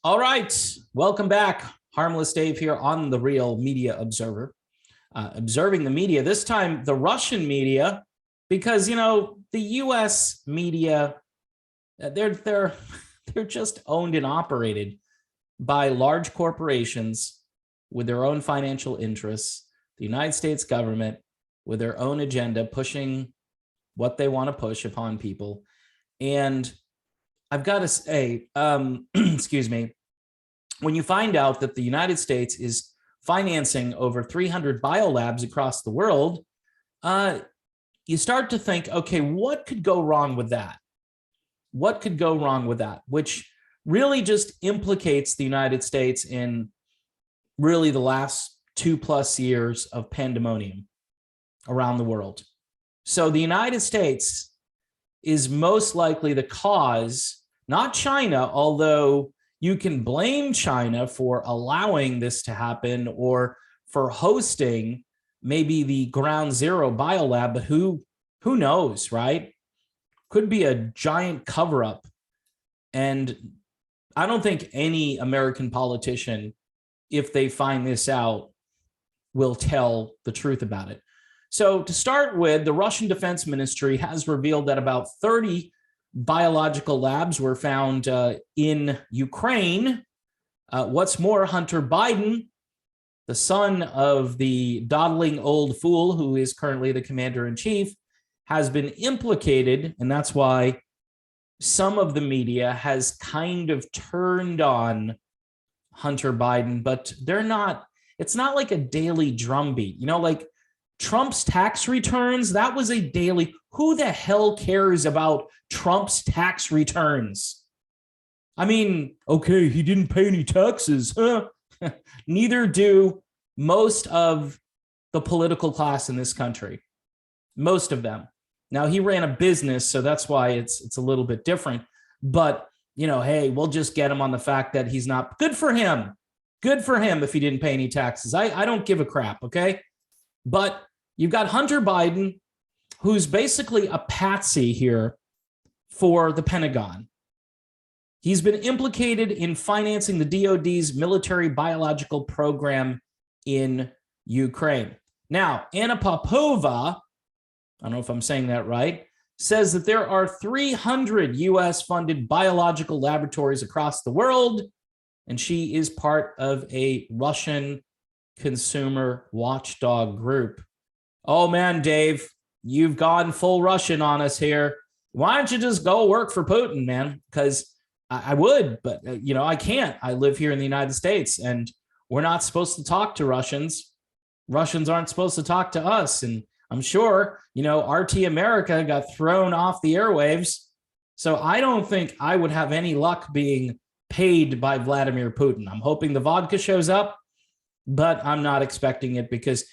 All right, welcome back. Harmless Dave here on the Real Media Observer, observing the media, this time the Russian media, because, the U.S. media, they're just owned and operated by large corporations with their own financial interests, the United States government with their own agenda, pushing what they want to push upon people. And I've got to say, excuse me, when you find out that the United States is financing over 300 biolabs across the world, you start to think, okay, what could go wrong with that? What could go wrong with that? Which really just implicates the United States in really the last 2+ years of pandemonium around the world. So the United States is most likely the cause, not China, although you can blame China for allowing this to happen or for hosting maybe the ground zero biolab, but who knows, right? Could be a giant cover up. And I don't think any American politician, if they find this out, will tell the truth about it. So to start with, the Russian Defense Ministry has revealed that about 30 biological labs were found in Ukraine. What's more, Hunter Biden, the son of the dawdling old fool who is currently the commander-in-chief, has been implicated, and that's why some of the media has kind of turned on Hunter Biden, but it's not like a daily drumbeat, like Trump's tax returns. That was a daily. Who the hell cares about Trump's tax returns? I mean, okay, he didn't pay any taxes. Huh? Neither do most of the political class in this country. Most of them. Now, he ran a business, so that's why it's a little bit different. But, hey, we'll just get him on the fact that he's not. Good for him. Good for him if he didn't pay any taxes. I don't give a crap, okay? But you've got Hunter Biden, who's basically a patsy here for the Pentagon. He's been implicated in financing the DoD's military biological program in Ukraine. Now, Anna Popova, I don't know if I'm saying that right, says that there are 300 U.S.-funded biological laboratories across the world, and she is part of a Russian consumer watchdog group. Oh, man, Dave, you've gone full Russian on us here. Why don't you just go work for Putin, man? Because I would, but, I can't. I live here in the United States, and we're not supposed to talk to Russians. Russians aren't supposed to talk to us. And I'm sure, RT America got thrown off the airwaves. So I don't think I would have any luck being paid by Vladimir Putin. I'm hoping the vodka shows up, but I'm not expecting it because,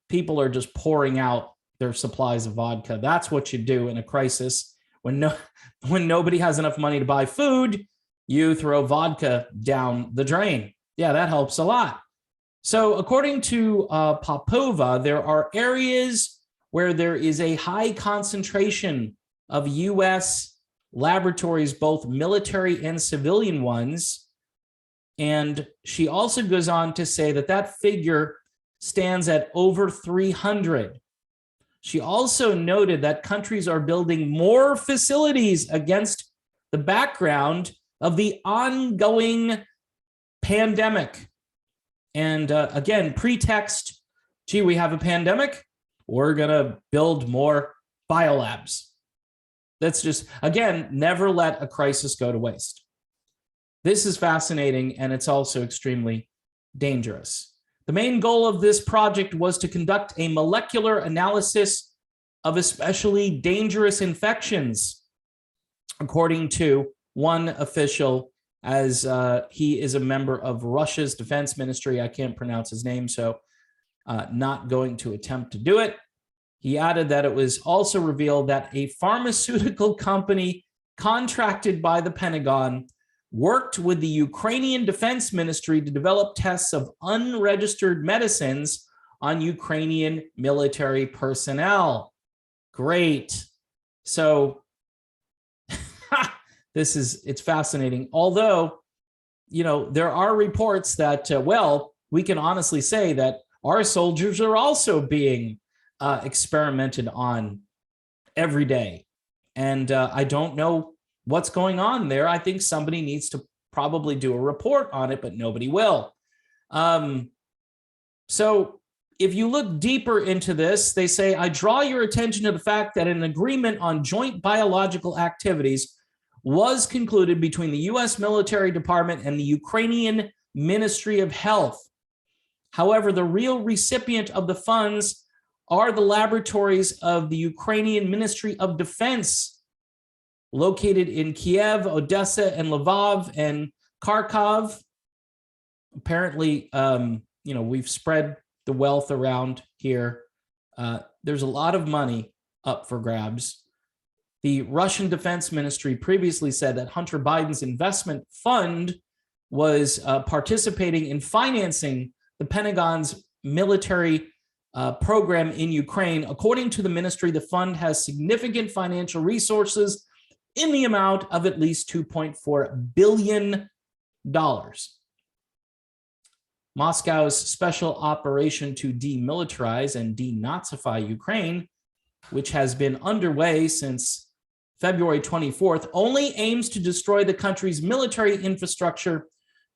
people are just pouring out their supplies of vodka. That's what you do in a crisis. When nobody has enough money to buy food, you throw vodka down the drain. Yeah, that helps a lot. So according to Popova, there are areas where there is a high concentration of U.S. laboratories, both military and civilian ones. And she also goes on to say that figure stands at over 300. She also noted that countries are building more facilities against the background of the ongoing pandemic. And again, pretext, gee, we have a pandemic, we're going to build more biolabs. That's just, again, never let a crisis go to waste. This is fascinating, and it's also extremely dangerous. The main goal of this project was to conduct a molecular analysis of especially dangerous infections, according to one official, as he is a member of Russia's defense ministry. I can't pronounce his name, so not going to attempt to do it. He added that it was also revealed that a pharmaceutical company contracted by the Pentagon worked with the Ukrainian Defense Ministry to develop tests of unregistered medicines on Ukrainian military personnel. Great. So it's fascinating. Although there are reports that, well, we can honestly say that our soldiers are also being experimented on every day. And I don't know what's going on there. I think somebody needs to probably do a report on it, but nobody will. So if you look deeper into this, they say, I draw your attention to the fact that an agreement on joint biological activities was concluded between the U.S. military department and the Ukrainian Ministry of Health. However, the real recipient of the funds are the laboratories of the Ukrainian Ministry of Defense, located in Kiev, Odessa, and Lvov, and Kharkov. Apparently, we've spread the wealth around here. There's a lot of money up for grabs. The Russian Defense Ministry previously said that Hunter Biden's investment fund was participating in financing the Pentagon's military program in Ukraine. According to the ministry, the fund has significant financial resources in the amount of at least $2.4 billion. Moscow's special operation to demilitarize and denazify Ukraine, which has been underway since February 24th, only aims to destroy the country's military infrastructure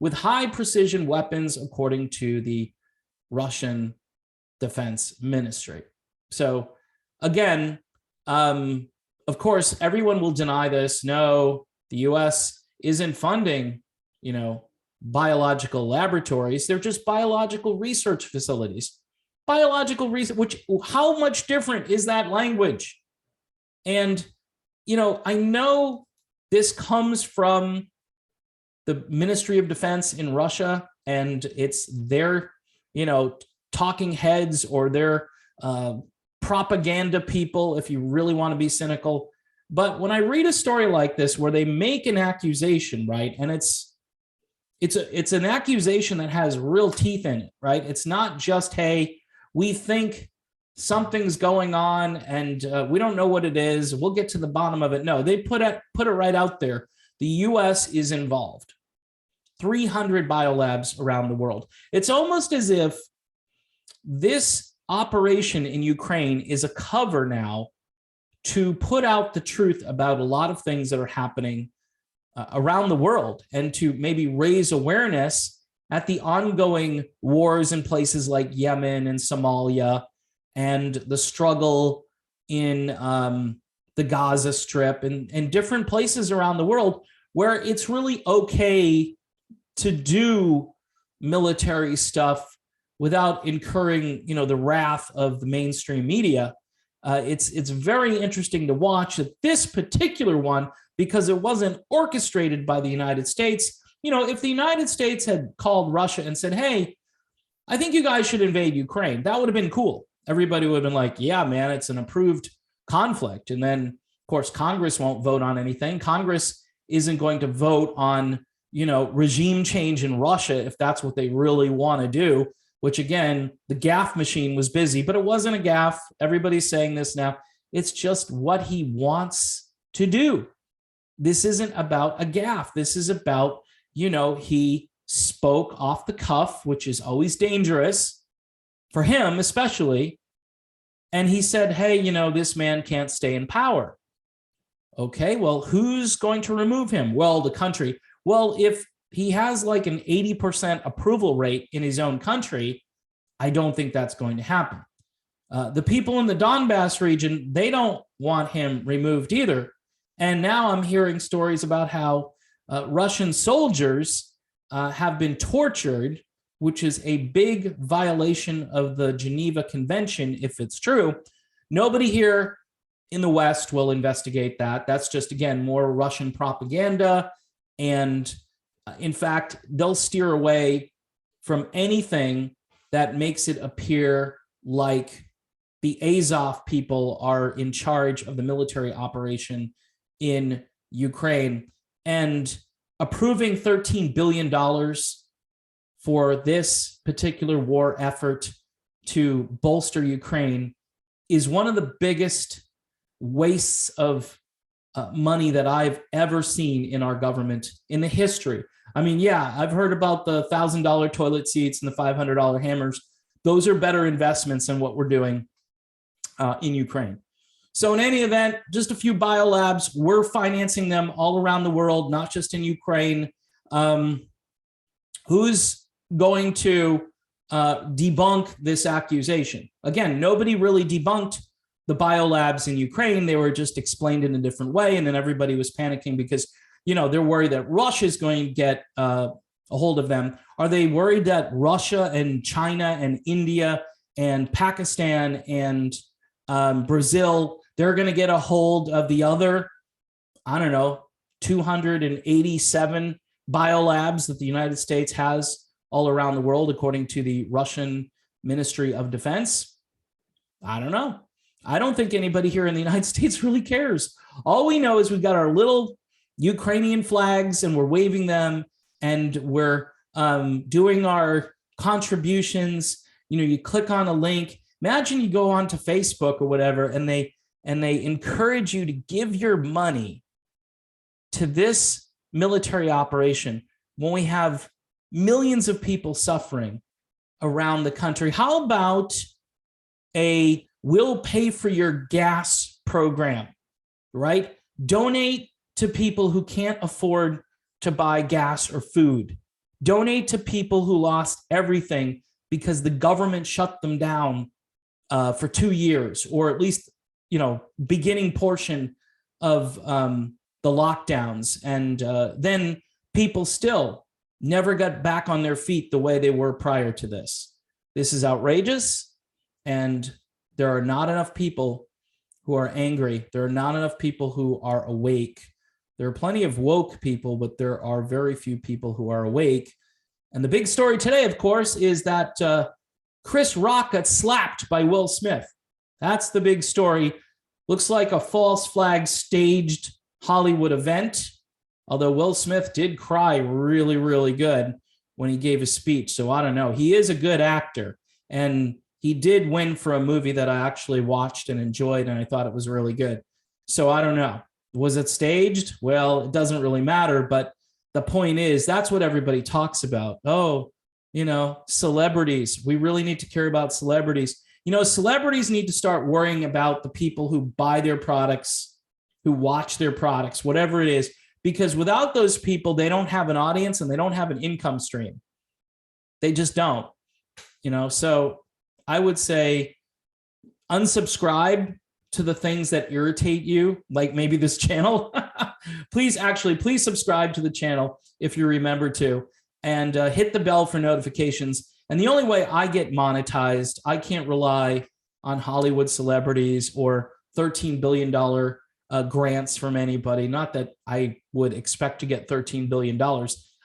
with high precision weapons, according to the Russian Defense Ministry. So again, of course, everyone will deny this. No, the US isn't funding, biological laboratories. They're just biological research facilities. Biological research, how much different is that language? And, I know this comes from the Ministry of Defense in Russia, and it's their, talking heads or their propaganda people, if you really want to be cynical. But when I read a story like this, where they make an accusation, right, and it's an accusation that has real teeth in it, right? It's not just, hey, we think something's going on and we don't know what it is. We'll get to the bottom of it. No, they put it right out there. The U.S. is involved. 300 biolabs around the world. It's almost as if this operation in Ukraine is a cover now to put out the truth about a lot of things that are happening around the world, and to maybe raise awareness at the ongoing wars in places like Yemen and Somalia, and the struggle in the Gaza Strip and different places around the world where it's really okay to do military stuff without incurring, the wrath of the mainstream media. It's very interesting to watch that this particular one, because it wasn't orchestrated by the United States. If the United States had called Russia and said, hey, I think you guys should invade Ukraine, that would have been cool. Everybody would have been like, yeah, man, it's an approved conflict. And then, of course, Congress won't vote on anything. Congress isn't going to vote on, regime change in Russia if that's what they really want to do, which, again, the gaffe machine was busy, but it wasn't a gaffe. Everybody's saying this now. It's just what he wants to do. This isn't about a gaffe. This is about, he spoke off the cuff, which is always dangerous for him, especially. And he said, hey, this man can't stay in power. Okay, well, who's going to remove him? Well, the country. Well, if he has like an 80% approval rate in his own country, I don't think that's going to happen. The people in the Donbass region, they don't want him removed either. And now I'm hearing stories about how Russian soldiers have been tortured, which is a big violation of the Geneva Convention, if it's true. Nobody here in the West will investigate that. That's just, again, more Russian propaganda. And in fact, they'll steer away from anything that makes it appear like the Azov people are in charge of the military operation in Ukraine. And approving $13 billion for this particular war effort to bolster Ukraine is one of the biggest wastes of money that I've ever seen in our government in the history. I mean, yeah, I've heard about the $1,000 toilet seats and the $500 hammers. Those are better investments than what we're doing in Ukraine. So in any event, just a few biolabs. We're financing them all around the world, not just in Ukraine. Who's going to debunk this accusation? Again, nobody really debunked the biolabs in Ukraine. They were just explained in a different way. And then everybody was panicking because, you know, they're worried that Russia is going to get a hold of them. Are they worried that Russia and China and India and Pakistan and Brazil, they're going to get a hold of the other, I don't know, 287 biolabs that the United States has all around the world, according to the Russian Ministry of Defense? I don't know. I don't think anybody here in the United States really cares. All we know is we've got our little Ukrainian flags and we're waving them and we're doing our contributions. You know, you click on a link. Imagine you go on to Facebook or whatever, and they encourage you to give your money to this military operation when we have millions of people suffering around the country. How about a we'll pay for your gas program, right? Donate to people who can't afford to buy gas or food. Donate to people who lost everything because the government shut them down for 2 years, or at least, you know, beginning portion of the lockdowns. And then people still never got back on their feet the way they were prior to this. This is outrageous. And there are not enough people who are angry. There are not enough people who are awake. There are plenty of woke people, but there are very few people who are awake. And the big story today, of course, is that Chris Rock got slapped by Will Smith. That's the big story. Looks like a false flag staged Hollywood event, although Will Smith did cry really, really good when he gave a speech. So I don't know. He is a good actor. And he did win for a movie that I actually watched and enjoyed, and I thought it was really good. So I don't know. Was it staged? Well, it doesn't really matter, but the point is that's what everybody talks about. Oh, you know, celebrities. We really need to care about celebrities. You know, celebrities need to start worrying about the people who buy their products, who watch their products, whatever it is, because without those people, they don't have an audience and they don't have an income stream. They just don't, you know, so I would say unsubscribe to the things that irritate you, like maybe this channel. Please subscribe to the channel if you remember to, and hit the bell for notifications. And the only way I get monetized, I can't rely on Hollywood celebrities or $13 billion grants from anybody. Not that I would expect to get $13 billion.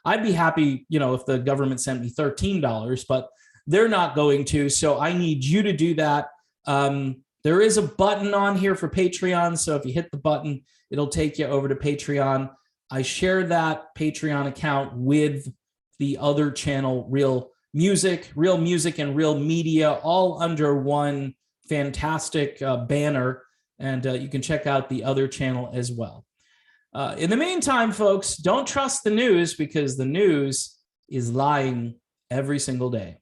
I'd be happy, you know, if the government sent me $13, but they're not going to. So I need you to do that. There is a button on here for Patreon. So if you hit the button, it'll take you over to Patreon. I share that Patreon account with the other channel, Real Music and Real Media, all under one fantastic banner. And you can check out the other channel as well. In the meantime, folks, don't trust the news, because the news is lying every single day.